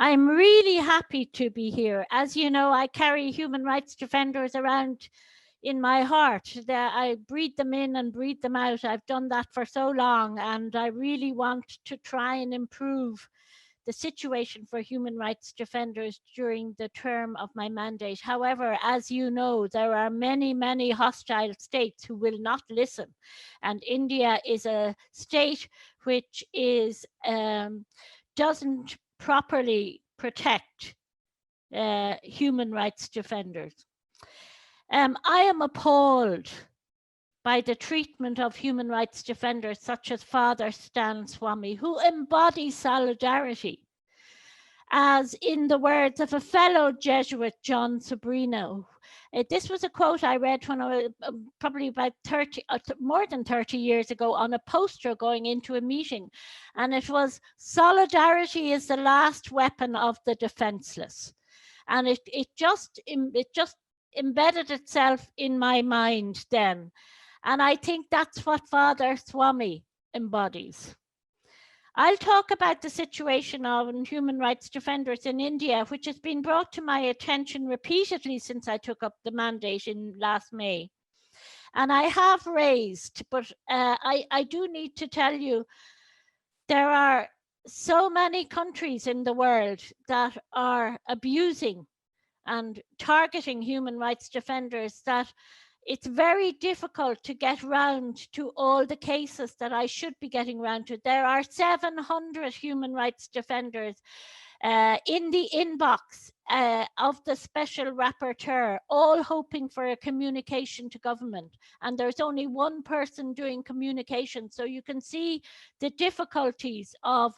I'm really happy to be here. As you know, I carry human rights defenders around in my heart. I breathe them in and breathe them out. I've done that for so long, and I really want to try and improve the situation for human rights defenders during the term of my mandate. However, as you know, there are many, many hostile states who will not listen. And India is a state which doesn't properly protect human rights defenders. I am appalled by the treatment of human rights defenders such as Father Stan Swamy, who embodies solidarity. As in the words of a fellow Jesuit, John Sobrino. This was a quote I read when I was probably about more than 30 years ago on a poster going into a meeting. And it was, solidarity is the last weapon of the defenseless. And it just embedded itself in my mind then. And I think that's what Father Swamy embodies. I'll talk about the situation of human rights defenders in India, which has been brought to my attention repeatedly since I took up the mandate in last May. And I have raised, but I do need to tell you, there are so many countries in the world that are abusing and targeting human rights defenders that it's very difficult to get round to all the cases that I should be getting round to. There are 700 human rights defenders in the inbox of the special rapporteur, all hoping for a communication to government. And there's only one person doing communication. So you can see the difficulties of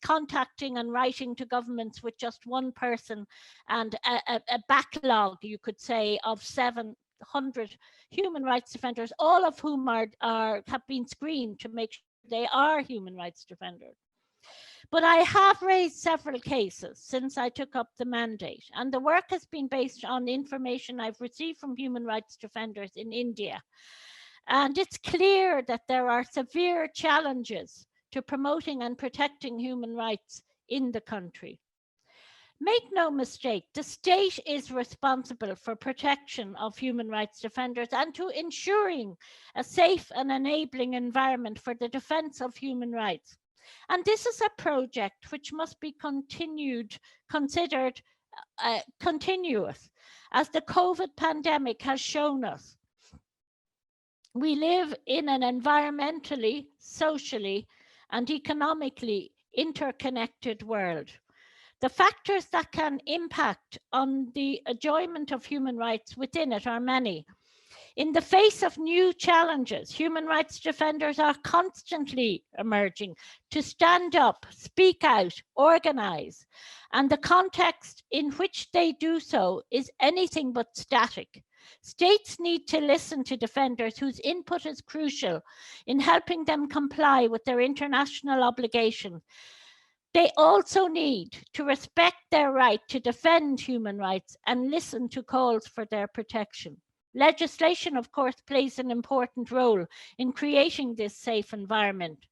contacting and writing to governments with just one person, and a backlog, you could say, of 700 human rights defenders, all of whom have been screened to make sure they are human rights defenders. But I have raised several cases since I took up the mandate, and the work has been based on information I've received from human rights defenders in India. And it's clear that there are severe challenges to promoting and protecting human rights in the country. Make no mistake, the state is responsible for protection of human rights defenders and to ensuring a safe and enabling environment for the defense of human rights. And this is a project which must be considered continuous, as the COVID pandemic has shown us. We live in an environmentally, socially, and economically interconnected world. The factors that can impact on the enjoyment of human rights within it are many. In the face of new challenges, human rights defenders are constantly emerging to stand up, speak out, organize, and the context in which they do so is anything but static. States need to listen to defenders whose input is crucial in helping them comply with their international obligations. They also need to respect their right to defend human rights and listen to calls for their protection. Legislation, of course, plays an important role in creating this safe environment.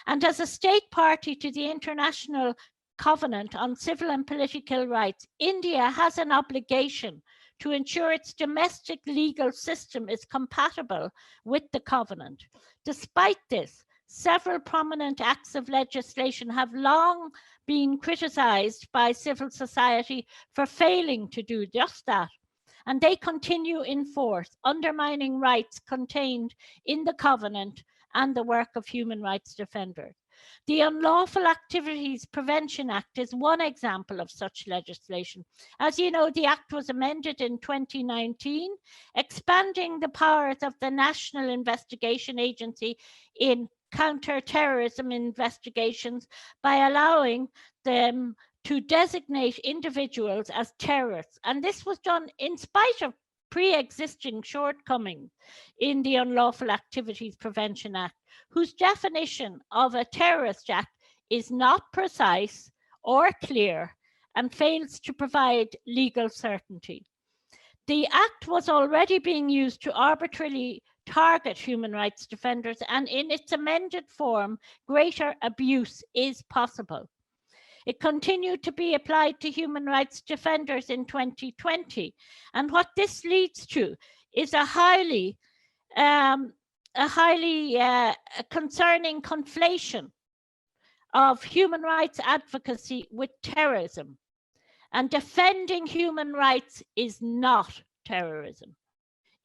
And as a state party to the International Covenant on Civil and Political Rights, India has an obligation to ensure its domestic legal system is compatible with the Covenant. Despite this, several prominent acts of legislation have long been criticized by civil society for failing to do just that. And they continue in force, undermining rights contained in the Covenant and the work of human rights defenders. The Unlawful Activities Prevention Act is one example of such legislation. As you know, the Act was amended in 2019, expanding the powers of the National Investigation Agency in counter-terrorism investigations by allowing them to designate individuals as terrorists. And this was done in spite of pre-existing shortcomings in the Unlawful Activities Prevention Act, whose definition of a terrorist act is not precise or clear and fails to provide legal certainty. The act was already being used to arbitrarily target human rights defenders, and in its amended form, greater abuse is possible. It continued to be applied to human rights defenders in 2020. And what this leads to is a highly concerning conflation of human rights advocacy with terrorism. And defending human rights is not terrorism.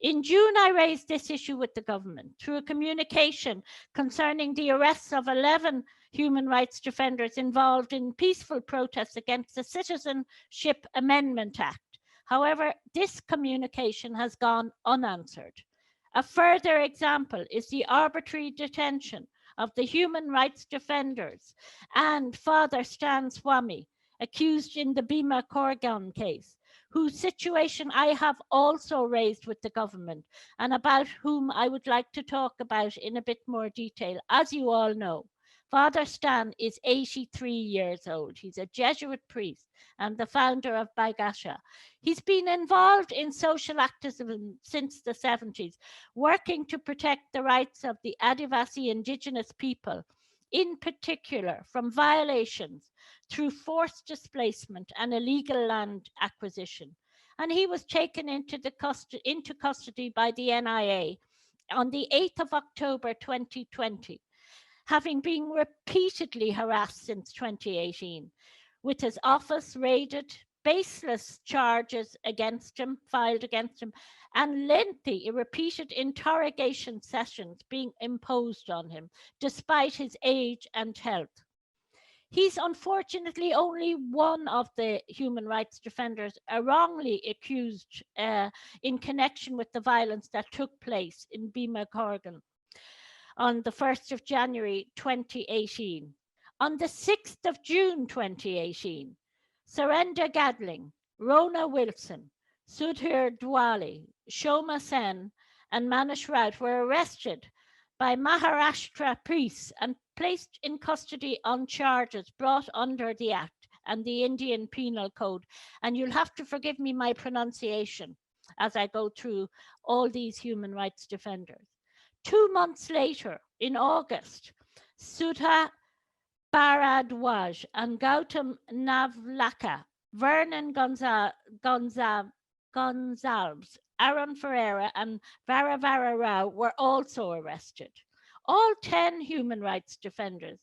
In June, I raised this issue with the government through a communication concerning the arrests of 11 human rights defenders involved in peaceful protests against the Citizenship Amendment Act. However, this communication has gone unanswered. A further example is the arbitrary detention of the human rights defenders and Father Stan Swamy, accused in the Bhima Koregaon case, whose situation I have also raised with the government and about whom I would like to talk about in a bit more detail. As you all know, Father Stan is 83 years old. He's a Jesuit priest and the founder of Baigasha. He's been involved in social activism since the 70s, working to protect the rights of the Adivasi indigenous people, in particular from violations through forced displacement and illegal land acquisition. And he was taken into custody by the NIA on the 8th of October 2020, having been repeatedly harassed since 2018, with his office raided, baseless charges filed against him, and lengthy, repeated interrogation sessions being imposed on him, despite his age and health. He's unfortunately only one of the human rights defenders wrongly accused in connection with the violence that took place in Bhima Koregaon on the 1st of January 2018. On the 6th of June 2018, Surrender Gadling, Rona Wilson, Sudhir Dwali, Shoma Sen, and Manish Raut were arrested by Maharashtra police and placed in custody on charges brought under the Act and the Indian Penal Code. And you'll have to forgive me my pronunciation as I go through all these human rights defenders. 2 months later, in August, Sudha Bharadwaj and Gautam Navlaka, Vernon Gonzalez, Aaron Ferreira, and Varavara Rao were also arrested. All 10 human rights defenders,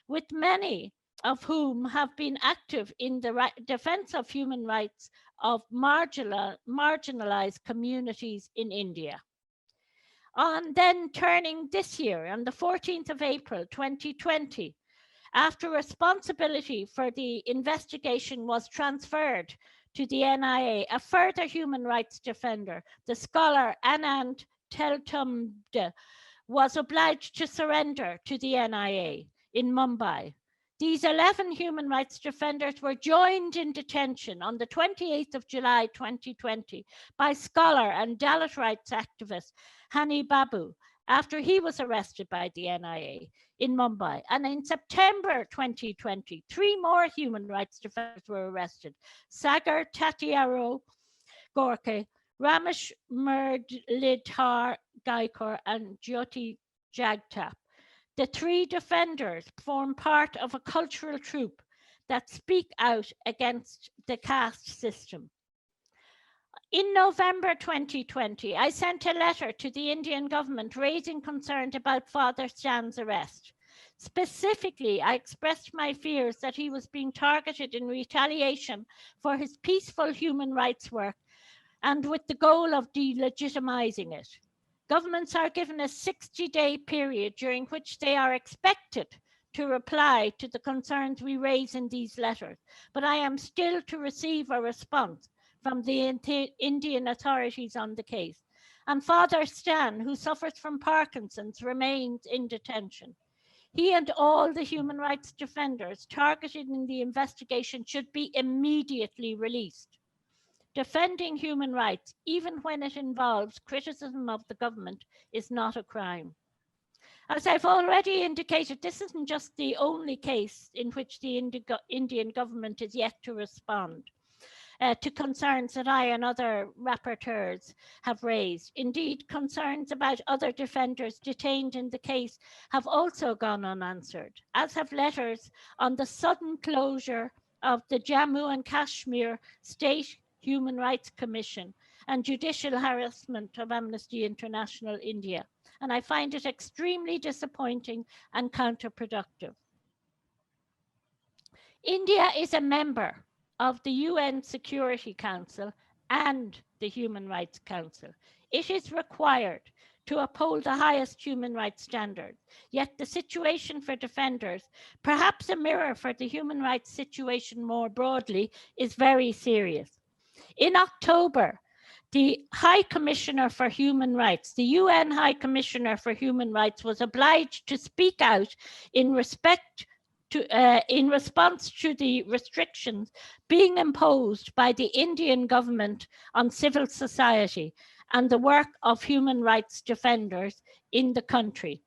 with many of whom have been active in the defense of human rights of marginalized communities in India. Then turning this year, on the 14th of April 2020, after responsibility for the investigation was transferred to the NIA, a further human rights defender, the scholar Anand Teltumde, was obliged to surrender to the NIA in Mumbai. These 11 human rights defenders were joined in detention on the 28th of July 2020 by scholar and Dalit rights activist Hani Babu after he was arrested by the NIA in Mumbai. And in September 2020, 3 more human rights defenders were arrested: Sagar Tatiaro Gorke, Ramesh Murlidhar Gaikor, and Jyoti Jagtap. The 3 defenders form part of a cultural troupe that speak out against the caste system. In November 2020, I sent a letter to the Indian government raising concerns about Father Stan's arrest. Specifically, I expressed my fears that he was being targeted in retaliation for his peaceful human rights work and with the goal of delegitimizing it. Governments are given a 60-day period during which they are expected to reply to the concerns we raise in these letters, but I am still to receive a response from the Indian authorities on the case. And Father Stan, who suffers from Parkinson's, remains in detention. He and all the human rights defenders targeted in the investigation should be immediately released. Defending human rights, even when it involves criticism of the government, is not a crime. As I've already indicated, this isn't just the only case in which the Indian government is yet to respond. to concerns that I and other rapporteurs have raised. Indeed, concerns about other defenders detained in the case have also gone unanswered, as have letters on the sudden closure of the Jammu and Kashmir State Human Rights Commission and judicial harassment of Amnesty International India. And I find it extremely disappointing and counterproductive. India is a member of the UN Security Council and the Human Rights Council. It is required to uphold the highest human rights standards. Yet the situation for defenders, perhaps a mirror for the human rights situation more broadly, is very serious. In October, the High Commissioner for Human Rights, the UN High Commissioner for Human Rights, was obliged to speak out in response to the restrictions being imposed by the Indian government on civil society and the work of human rights defenders in the country.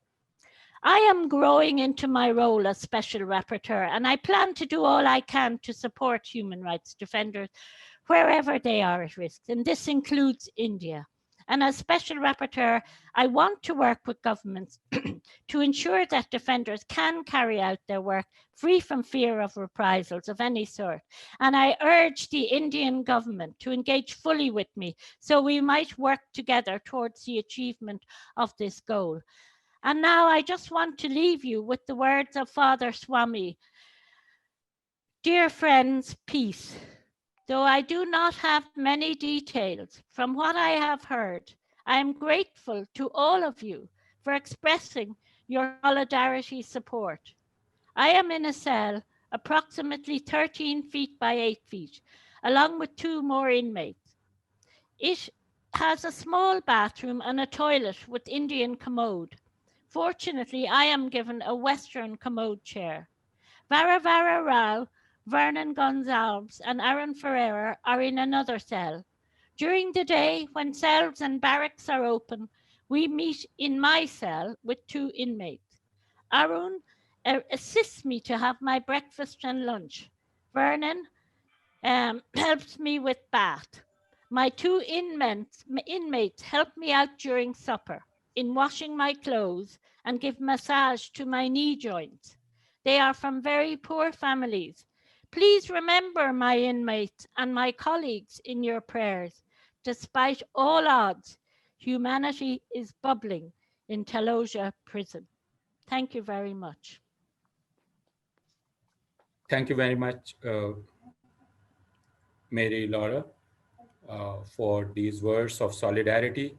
I am growing into my role as Special Rapporteur, and I plan to do all I can to support human rights defenders wherever they are at risk, and this includes India. And as Special Rapporteur, I want to work with governments to ensure that defenders can carry out their work free from fear of reprisals of any sort. And I urge the Indian government to engage fully with me so we might work together towards the achievement of this goal. And now I just want to leave you with the words of Father Swamy. Dear friends, peace. Though I do not have many details, from what I have heard, I am grateful to all of you for expressing your solidarity support. I am in a cell approximately 13 feet by 8 feet, along with 2 more inmates. It has a small bathroom and a toilet with Indian commode. Fortunately, I am given a Western commode chair. Vara Rao, Vernon Gonzalez and Aaron Ferreira are in another cell. During the day, when cells and barracks are open, we meet in my cell with 2 inmates. Arun assists me to have my breakfast and lunch. Vernon helps me with bath. My 2 inmates help me out during supper, in washing my clothes and give massage to my knee joints. They are from very poor families. Please remember my inmates and my colleagues in your prayers. Despite all odds, humanity is bubbling in Taloja prison. Thank you very much. Thank you very much, Mary Lawlor, for these words of solidarity.